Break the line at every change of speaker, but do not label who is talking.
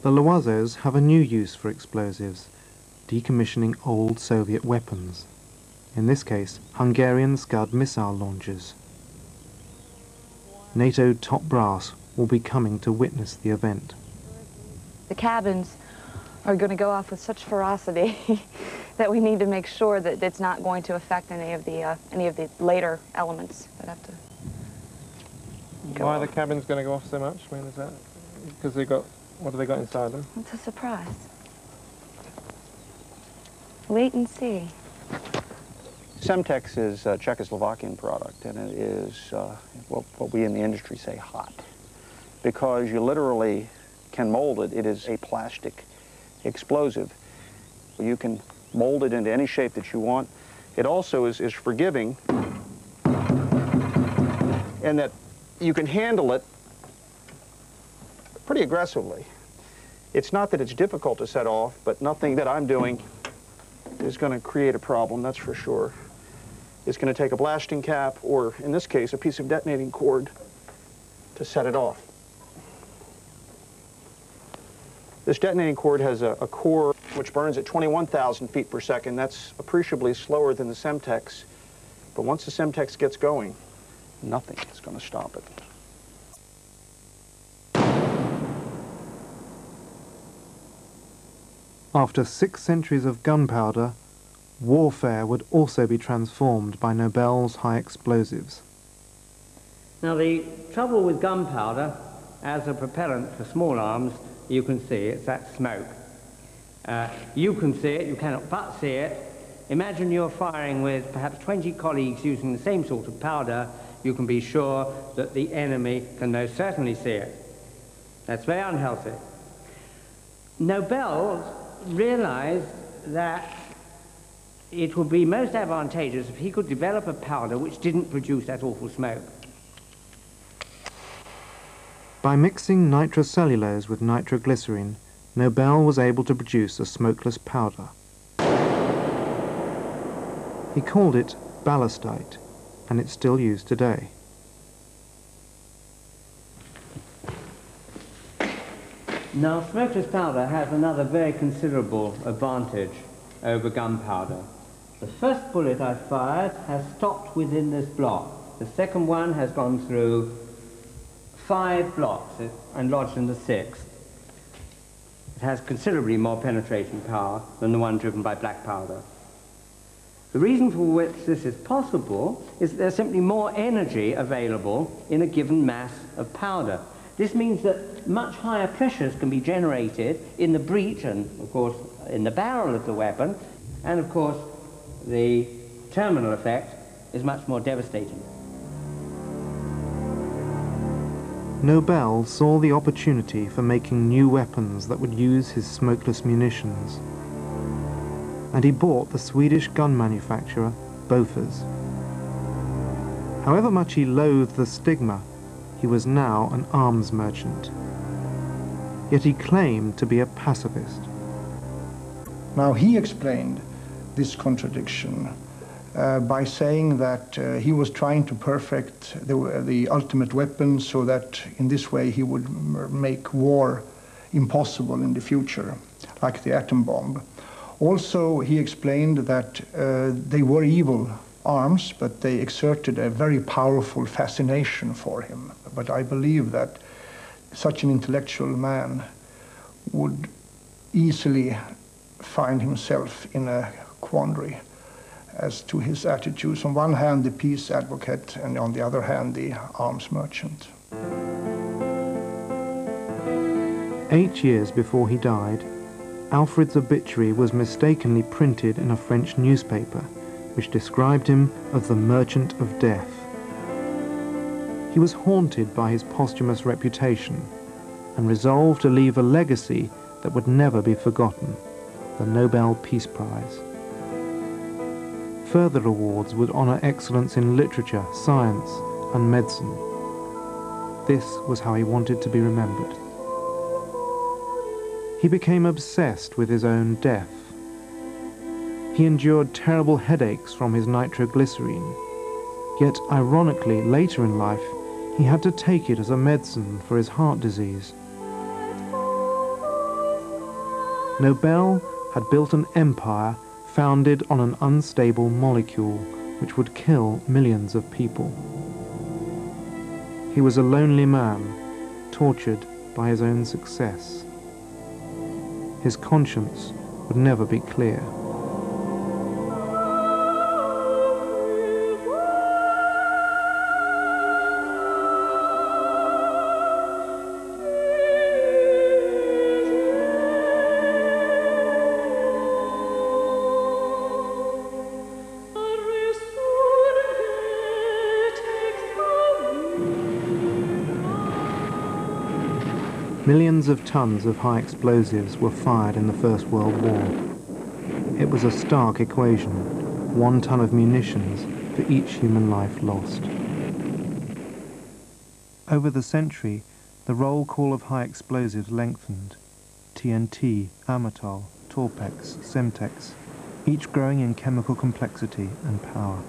The Loiseaus have a new use for explosives, decommissioning old Soviet weapons. In this case, Hungarian Scud missile launchers. NATO top brass will be coming to witness the event.
The cabins are going to go off with such ferocity that we need to make sure that it's not going to affect any of the later elements that have to go
Why are
off.
the cabins going to go off so much? When is that? Because they got, what have they got inside them?
It's a surprise. Wait and see.
Semtex is a Czechoslovakian product, and it is what we in the industry say hot, because you literally can mold it. It is a plastic explosive. You can mold it into any shape that you want. It also is forgiving, and that you can handle it pretty aggressively. It's not that it's difficult to set off, but nothing that I'm doing is going to create a problem, that's for sure. It's going to take a blasting cap, or in this case, a piece of detonating cord to set it off. This detonating cord has a core which burns at 21,000 feet per second. That's appreciably slower than the Semtex. But once the Semtex gets going, nothing is going to stop it.
After 6 centuries of gunpowder, warfare would also be transformed by Nobel's high explosives.
Now, the trouble with gunpowder as a propellant for small arms, you can see it's that smoke. You can see it, you cannot but see it. Imagine you're firing with perhaps 20 colleagues using the same sort of powder. You can be sure that the enemy can most certainly see it. That's very unhealthy. Nobel realized that it would be most advantageous if he could develop a powder which didn't produce that awful smoke.
By mixing nitrocellulose with nitroglycerine, Nobel was able to produce a smokeless powder. He called it ballastite, and it's still used today.
Now, smokeless powder has another very considerable advantage over gunpowder. The first bullet I fired has stopped within this block. The second one has gone through 5 blocks and lodged in the 6th. It has considerably more penetrating power than the one driven by black powder. The reason for which this is possible is that there's simply more energy available in a given mass of powder. This means that much higher pressures can be generated in the breech and, of course, in the barrel of the weapon, and, of course, the terminal effect is much more devastating.
Nobel saw the opportunity for making new weapons that would use his smokeless munitions, and he bought the Swedish gun manufacturer Bofors. However much he loathed the stigma, he was now an arms merchant. Yet he claimed to be a pacifist.
Now he explained this contradiction by saying that he was trying to perfect the ultimate weapon so that in this way he would make war impossible in the future, like the atom bomb. Also, he explained that they were evil arms, but they exerted a very powerful fascination for him. But I believe that such an intellectual man would easily find himself in a quandary as to his attitudes. On one hand, the peace advocate, and on the other hand, the arms merchant.
8 years before he died, Alfred's obituary was mistakenly printed in a French newspaper, which described him as the merchant of death. He was haunted by his posthumous reputation and resolved to leave a legacy that would never be forgotten, the Nobel Peace Prize. Further awards would honor excellence in literature, science, and medicine. This was how he wanted to be remembered. He became obsessed with his own death. He endured terrible headaches from his nitroglycerine, yet ironically, later in life, he had to take it as a medicine for his heart disease. Nobel had built an empire founded on an unstable molecule which would kill millions of people. He was a lonely man, tortured by his own success. His conscience would never be clear. Millions of tons of high explosives were fired in the First World War. It was a stark equation, 1 ton of munitions for each human life lost. Over the century, the roll call of high explosives lengthened. TNT, Amatol, Torpex, Semtex, each growing in chemical complexity and power.